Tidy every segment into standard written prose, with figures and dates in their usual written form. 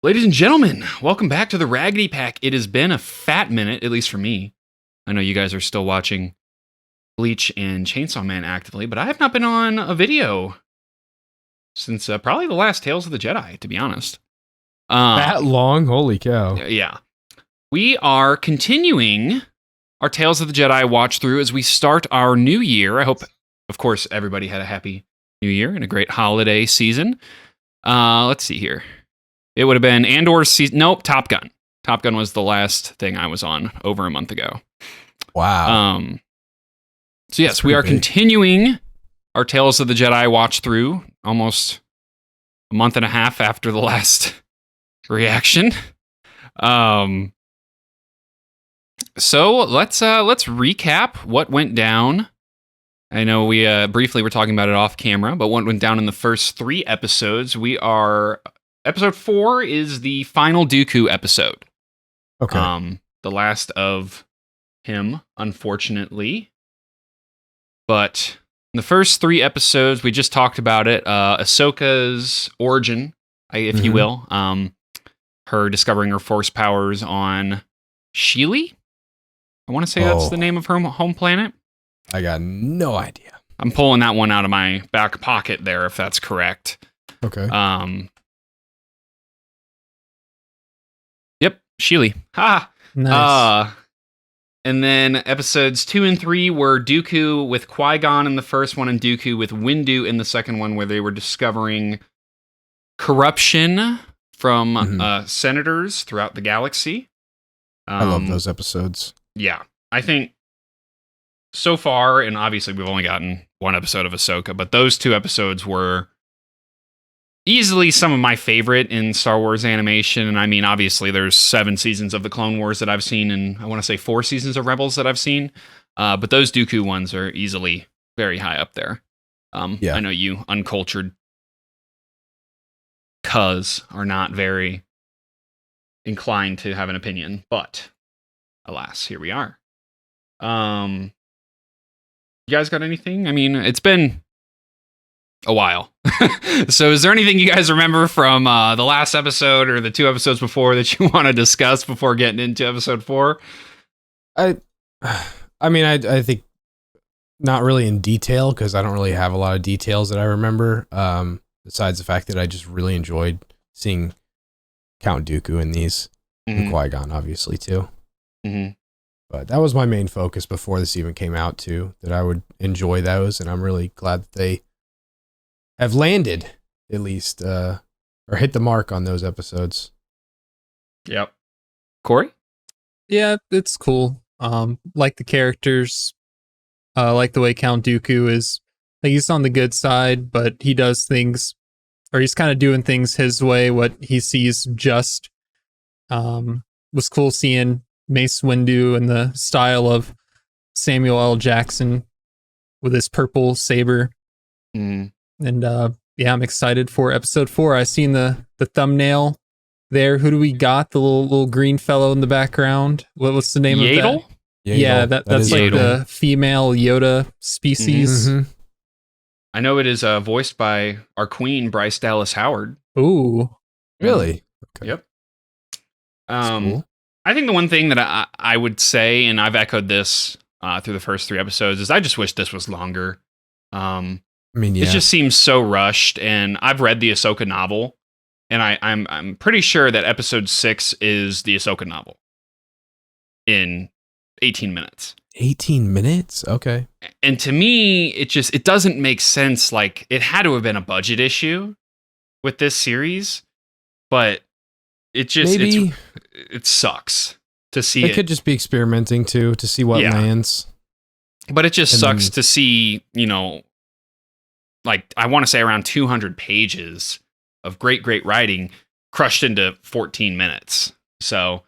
Ladies and gentlemen, welcome back to the Raggedy Pack. It has been a fat minute, at least for me. I know you guys are still watching Bleach and Chainsaw Man actively, but I have not been on a video since probably the last Tales of the Jedi, to be honest. That long? Holy cow. Yeah. We are continuing our Tales of the Jedi watch through as we start our new year. I hope, of course, everybody had a happy new year and a great holiday season. Let's see here. It would have been Andor's season. Nope, Top Gun. Top Gun was the last thing I was on over a month ago. Wow. So yes, we are continuing our Tales of the Jedi watch through almost a month and a half after the last reaction. So let's recap what went down. I know we briefly were talking about it off camera, but what went down in the first 3 episodes. Episode 4 is the final Dooku episode. Okay. The last of him, unfortunately. But in the first 3 episodes, we just talked about it. Ahsoka's origin, if you will. Her discovering her force powers on Sheely. I want to say that's the name of her home planet. I got no idea. I'm pulling that one out of my back pocket there, if that's correct. Okay. Yep, Sheely. Ha! Nice. And then episodes 2 and 3 were Dooku with Qui-Gon in the first one and Dooku with Windu in the second one, where they were discovering corruption from senators throughout the galaxy. I love those episodes. Yeah, I think so far, and obviously we've only gotten 1 episode of Ahsoka, but those 2 episodes were easily some of my favorite in Star Wars animation. And I mean, obviously there's 7 seasons of the Clone Wars that I've seen, and I want to say 4 seasons of Rebels that I've seen. But those Dooku ones are easily very high up there. I know you uncultured cuz are not very inclined to have an opinion, but alas, here we are. You guys got anything? I mean, it's been a while. So is there anything you guys remember from the last episode or the 2 episodes before that you want to discuss before getting into episode 4? I mean, I think not really in detail, because I don't really have a lot of details that I remember, besides the fact that I just really enjoyed seeing Count Dooku in these, and Qui-Gon obviously too. But that was my main focus before this even came out too, that I would enjoy those, and I'm really glad that they have landed, at least, or hit the mark on those episodes. Yep. Corey? Yeah, it's cool. Like the characters, like the way Count Dooku is, like, he's on the good side, but he does things, or he's kind of doing things his way, what he sees just. Was cool seeing Mace Windu in the style of Samuel L. Jackson with his purple saber. And yeah, I'm excited for episode 4. I seen the thumbnail there. Who do we got? The little green fellow in the background. What's the name Yaddle? of that? Yaddle. Yeah, that's like Yaddle. the female Yoda species. I know it is voiced by our queen, Bryce Dallas Howard. Ooh. Really? Okay. Yep. Cool. I think the one thing that I would say, and I've echoed this through the first 3 episodes, is I just wish this was longer. I mean, it just seems so rushed, and I've read the Ahsoka novel, and I'm pretty sure that episode 6 is the Ahsoka novel in 18 minutes. 18 minutes? Okay. And to me, it doesn't make sense. Like, it had to have been a budget issue with this series, but it just it sucks to see it. It could just be experimenting to see what lands. But it just sucks to see, like, I want to say around 200 pages of great writing crushed into 14 minutes. So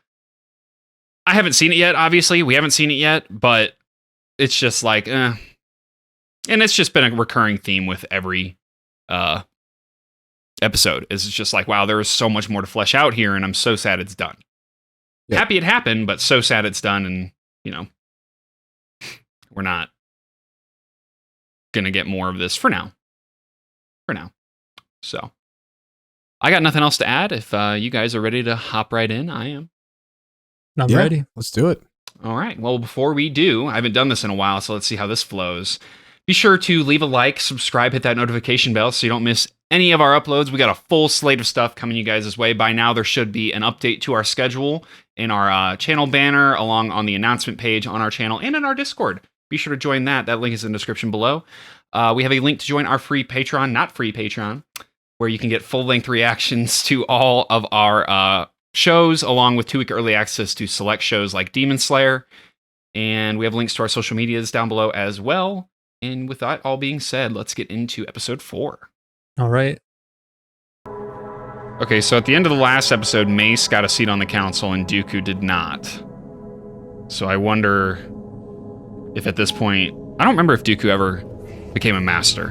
I haven't seen it yet, obviously. We haven't seen it yet, but it's just like, And it's just been a recurring theme with every episode. It's just like, wow, there is so much more to flesh out here, and I'm so sad it's done. Yeah. Happy it happened, but so sad it's done, and, we're not gonna get more of this for now. So I got nothing else to add. If you guys are ready to hop right in, I am. I'm ready. Let's do it. All right. Well, before we do, I haven't done this in a while, so let's see how this flows. Be sure to leave a like, subscribe, hit that notification bell so you don't miss any of our uploads. We got a full slate of stuff coming you guys' way. By now, there should be an update to our schedule in our channel banner, along on the announcement page on our channel and in our Discord. Be sure to join that. That link is in the description below. We have a link to join our free Patreon, not free Patreon, where you can get full-length reactions to all of our shows, along with 2-week early access to select shows like Demon Slayer. And we have links to our social medias down below as well. And with that all being said, let's get into episode 4. All right. Okay, so at the end of the last episode, Mace got a seat on the council and Dooku did not. So I wonder if at this point... I don't remember if Dooku ever became a master.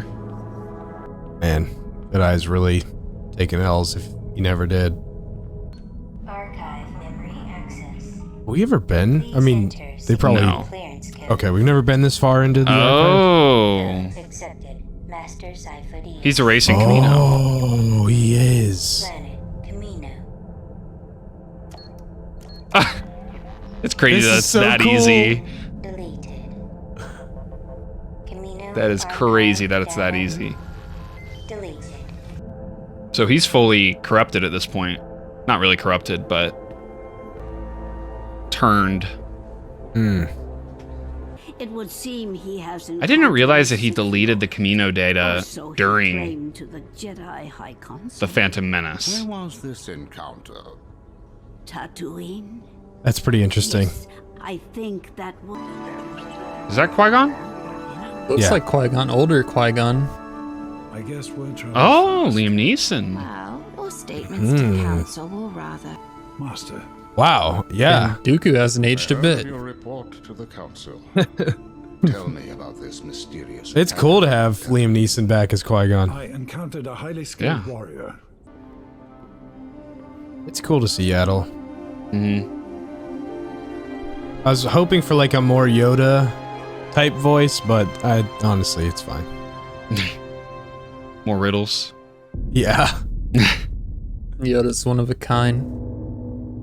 Man, Jedi's really taking L's if he never did. Archive memory access. Have we ever been? I mean, they probably... No. Okay, we've never been this far into the archive. Oh. Accepted. Master Cipher D. He's erasing Camino. Oh, he is. Planet Camino. It's crazy This is that's so that cool. easy. Deleted. Camino. That is crazy that it's that easy. Deleted. So he's fully corrupted at this point. Not really corrupted, but turned. It would seem he has I didn't realize that he deleted the Camino data during to the Jedi High Council. the Phantom Menace. Where was this encounter? Tatooine. That's pretty interesting. Yes, I think that would. Is that Qui-Gon? Looks Yeah. like Qui-Gon, older Qui-Gon. I guess we're trying. Oh, Liam Neeson. Well, or statements to council, or rather. Master. Wow, yeah. And Dooku hasn't aged a I bit. heard your report to the council. Tell me about this mysterious. It's cool to have Liam Neeson back as Qui-Gon. I encountered a highly skilled Yeah. warrior. It's cool to see Yaddle. Hmm. I was hoping for like a more Yoda type voice, but honestly, it's fine. More riddles. Yeah. Yoda's one of a kind.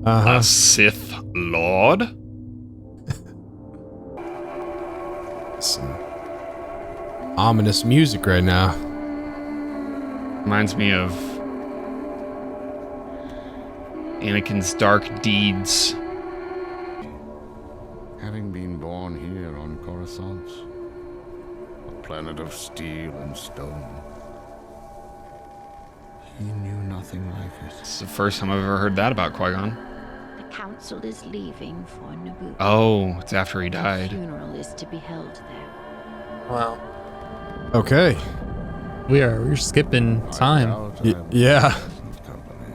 Uh-huh. A Sith Lord? Some ominous music right now. Reminds me of Anakin's dark deeds. Having been born here on Coruscant, a planet of steel and stone, he knew nothing like it. It's the first time I've ever heard that about Qui-Gon. The council is leaving for Naboo. Oh, it's after he The died. funeral is to be held there. Wow. Okay. We're skipping time. Yeah. Company.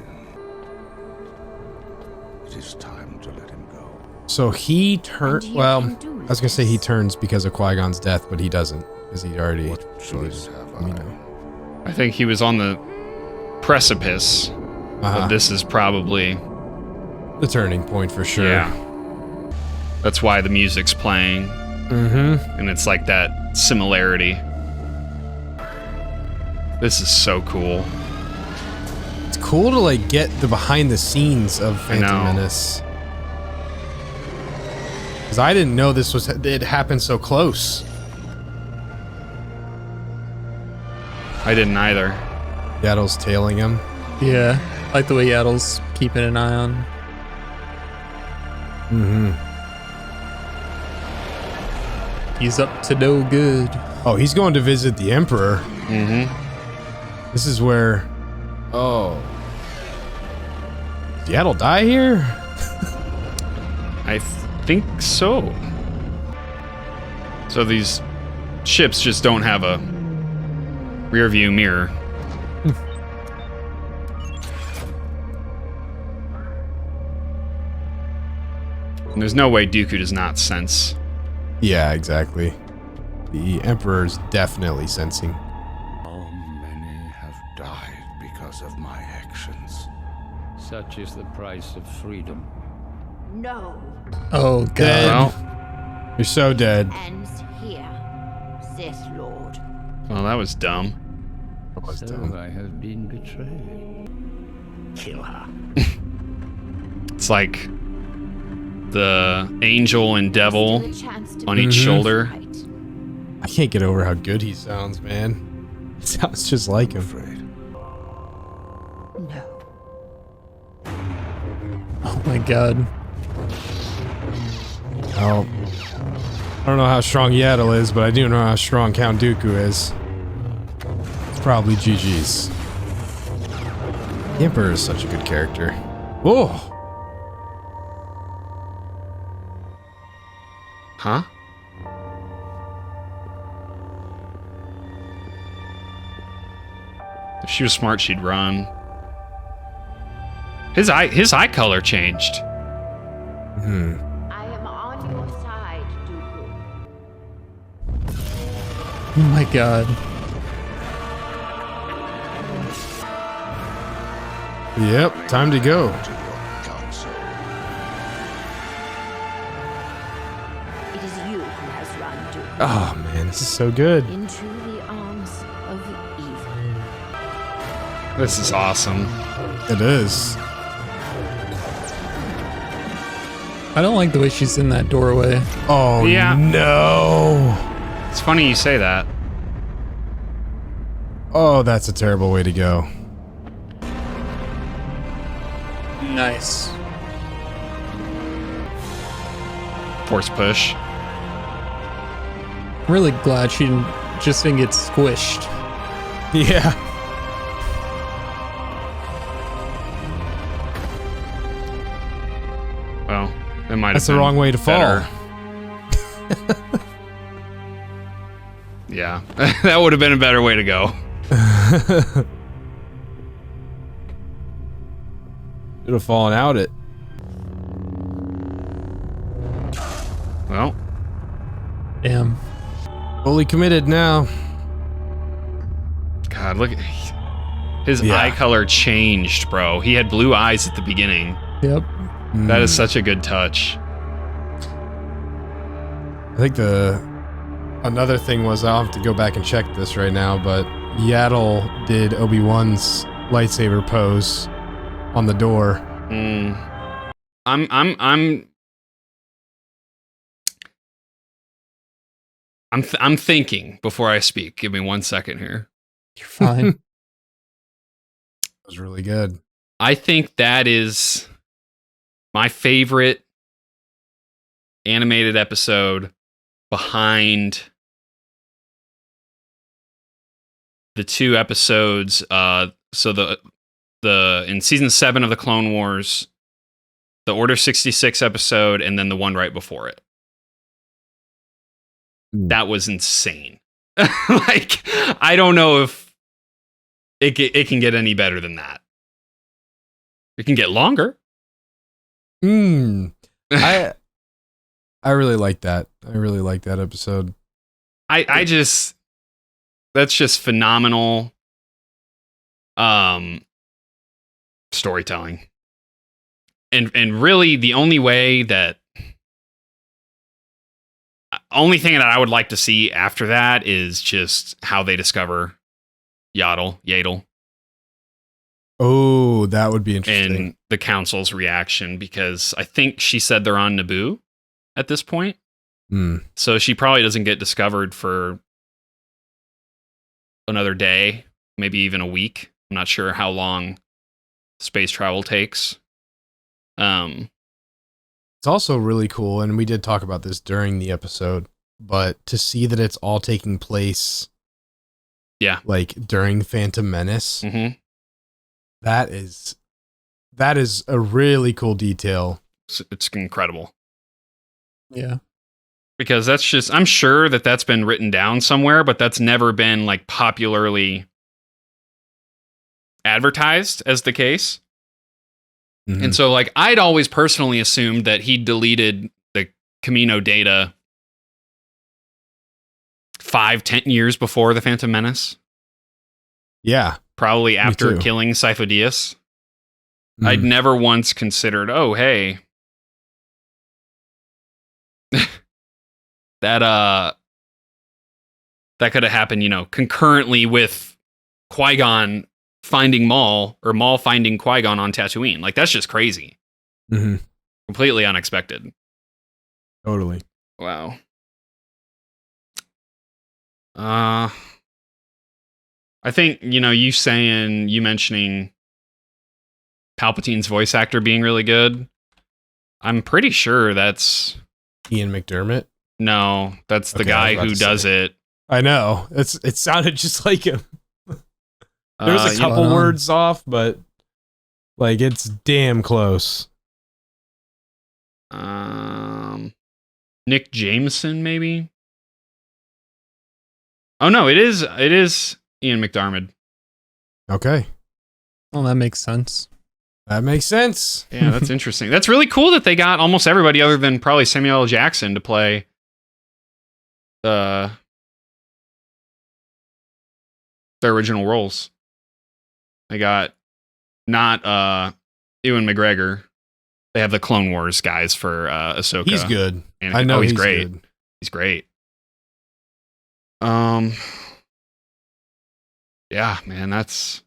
It is time to let him go. So he turned. And you Well, can do I was gonna say he this. turns because of Qui-Gon's death, but he doesn't, because he already. What choice have I? You know. I think he was on the precipice, Uh-huh. but this is probably... The turning point for sure. Yeah. That's why the music's playing, Mm-hmm. and it's like that similarity. This is so cool. It's cool to like get the behind the scenes of I know. Phantom Menace. Because I didn't know it happened so close. I didn't either. Yaddle's tailing him. Yeah. I like the way Yaddle's keeping an eye on. Mm-hmm. He's up to no good. Oh, he's going to visit the Emperor. Mm-hmm. This is where. Oh. Did Yaddle die here? I think so. So these ships just don't have a rear view mirror. And there's no way Dooku does not sense. Yeah, exactly. The Emperor's definitely sensing. How many have died because of my actions? Such is the price of freedom. No, Oh, God. Dead. Well, You're so dead. ends here, Sith Lord. well, that was dumb. So I have been betrayed. kill her. It's like the angel and devil Still a chance to on be each shoulder. right. I can't get over how good he sounds, man. He sounds just like him. No. Oh my god. Oh, I don't know how strong Yaddle is, but I do know how strong Count Dooku is. It's probably GG's. The Emperor is such a good character. Oh, Huh? If she was smart, she'd run. His eye color changed. I am on your side, Dooku. Oh my god. yep, time to go. It is you who has run, Dooku, Oh man, this is so good. into the arms of evil. This is awesome. It is. I don't like the way she's in that doorway. Oh Yeah. no. It's funny you say that. Oh, that's a terrible way to go. Nice. Force push. I'm really glad she didn't get squished. Yeah. Well, it might That's have the been wrong way to fall. better. Yeah, that would have been a better way to go. Should have fallen out it. Well, Damn. Fully committed now. God, look. His Yeah. eye color changed, bro. He had blue eyes at the beginning. Yep. That is such a good touch. I think another thing was, I'll have to go back and check this right now, but Yaddle did Obi-Wan's lightsaber pose on the door. I'm thinking before I speak. Give me 1 second here. You're fine. It was really good. I think that is my favorite animated episode behind the two episodes. So the in season 7 of the Clone Wars, the Order 66 episode, and then the one right before it. That was insane. Like, I don't know if it can get any better than that. It can get longer. I really like that. I really like that episode. I just, that's just phenomenal storytelling. And really the only thing that I would like to see after that is just how they discover Yaddle. Oh, that would be interesting. And the council's reaction, because I think she said they're on Naboo at this point. So she probably doesn't get discovered for another day, maybe even a week. I'm not sure how long space travel takes. It's also really cool, and we did talk about this during the episode, but to see that it's all taking place, like during Phantom Menace, that is a really cool detail. It's incredible. Yeah. Because that's just, I'm sure that that's been written down somewhere, but that's never been like popularly advertised as the case. And so like, I'd always personally assumed that he deleted the Camino data 5-10 years before the Phantom Menace. Yeah. Probably after killing Sifo Dyas. I'd never once considered, oh, hey, that could have happened, concurrently with Qui-Gon finding Maul or Maul finding Qui-Gon on Tatooine. Like, that's just crazy. Mm-hmm. Completely unexpected. Totally. Wow. I think, you mentioning Palpatine's voice actor being really good. I'm pretty sure that's Ian McDermott. No, that's the Okay, I was guy about who to does say. it. I know. It sounded just like him. There was a Yeah. couple words off, but like it's damn close. Nick Jameson, maybe. Oh no, it is Ian McDermott. Okay. Well, that makes sense. That makes sense. Yeah, that's interesting. That's really cool that they got almost everybody other than probably Samuel L. Jackson to play their original roles. They got not Ewan McGregor. They have the Clone Wars guys for Ahsoka. He's good. Anakin. I know he's he's great. good. He's great. Yeah, man, that's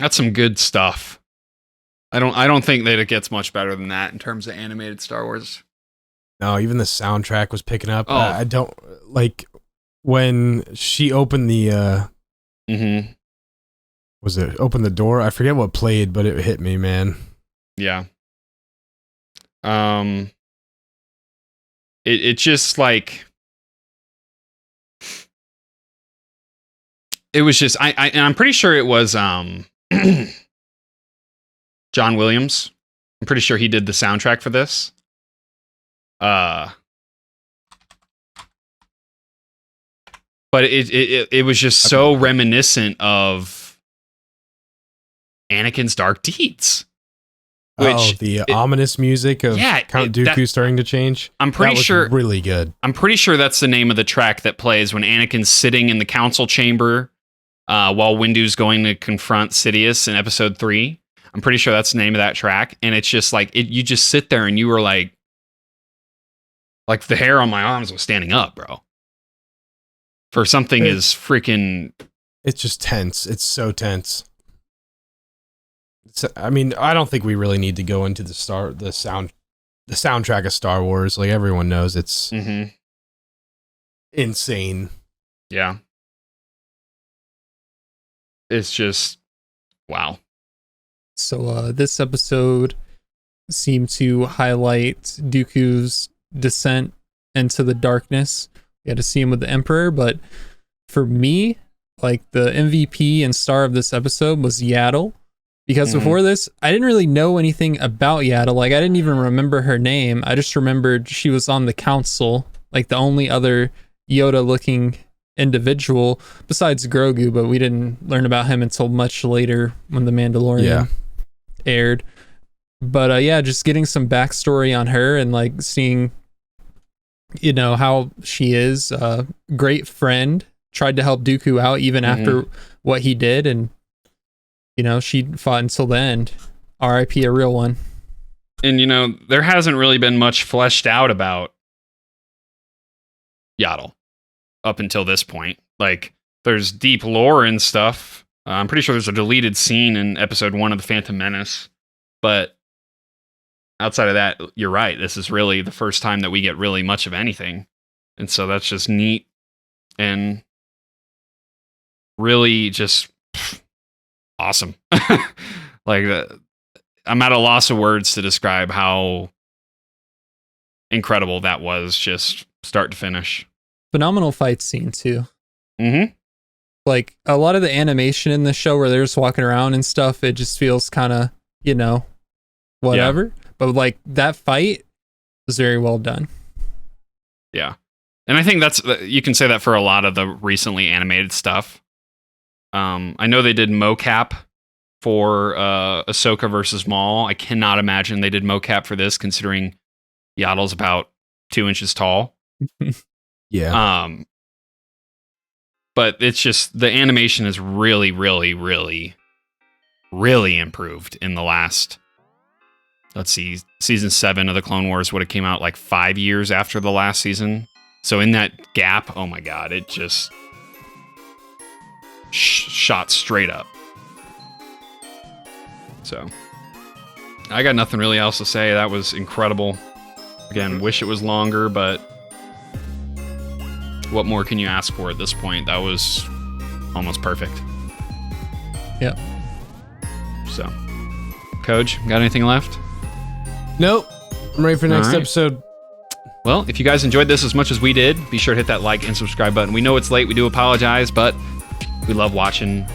some good stuff. I don't think that it gets much better than that in terms of animated Star Wars. No, even the soundtrack was picking up. Oh. I don't like when she opened the was it open the door? I forget what played, but it hit me, man. Yeah. It just like it was just and I'm pretty sure it was John Williams. I'm pretty sure he did the soundtrack for this. But it was just so reminiscent of Anakin's dark deeds. The ominous music of Count Dooku starting to change. I'm pretty sure really good. I'm pretty sure that's the name of the track that plays when Anakin's sitting in the council chamber while Windu's going to confront Sidious in Episode 3. I'm pretty sure that's the name of that track, and it's just like you just sit there and you were like the hair on my arms was standing up, bro. For something as freaking, it's just tense. It's so tense. I mean, I don't think we really need to go into the soundtrack of Star Wars. Like everyone knows, it's insane. Yeah. It's just wow. So this episode seemed to highlight Dooku's descent into the darkness. We had to see him with the Emperor, but for me, like the MVP and star of this episode was Yaddle. Because before this, I didn't really know anything about Yaddle. Like, I didn't even remember her name. I just remembered she was on the council, like the only other Yoda-looking individual besides Grogu, but we didn't learn about him until much later when The Mandalorian aired. But yeah, just getting some backstory on her and like seeing, how she is a great friend, tried to help Dooku out even after what he did, and she fought until the end. R.I.P. a real one. And, there hasn't really been much fleshed out about Yaddle up until this point. Like, there's deep lore and stuff. I'm pretty sure there's a deleted scene in Episode 1 of The Phantom Menace. But outside of that, you're right. This is really the first time that we get really much of anything. And so that's just neat and really just awesome. Like, I'm at a loss of words to describe how incredible that was, just start to finish. Phenomenal fight scene too. Like a lot of the animation in the show where they're just walking around and stuff, it just feels kind of, whatever. Yeah. But like that fight was very well done. Yeah. And I think you can say that for a lot of the recently animated stuff. I know they did mocap for Ahsoka versus Maul. I cannot imagine they did mocap for this, considering Yaddle's about 2 inches tall. Yeah. But it's just the animation is really, really, really, really improved in the last. Let's see, season 7 of the Clone Wars would have came out like 5 years after the last season. So in that gap, oh my god, it just shot straight up. So I got nothing really else to say. That was incredible. Again, wish it was longer, but what more can you ask for at this point? That was almost perfect. Yep. So, Coach, got anything left? Nope. I'm ready for the next All right. episode. Well, if you guys enjoyed this as much as we did, be sure to hit that like and subscribe button. We know it's late. We do apologize, but we love watching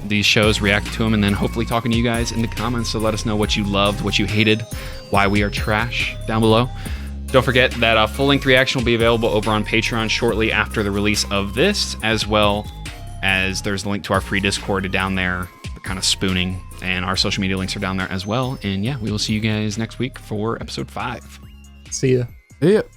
these shows, reacting to them, and then hopefully talking to you guys in the comments. So let us know what you loved, what you hated, why we are trash down below. Don't forget that full-length reaction will be available over on Patreon shortly after the release of this, as well as there's a link to our free Discord down there, kind of spooning, and our social media links are down there as well. And yeah, we will see you guys next week for episode 5. See ya. Yep.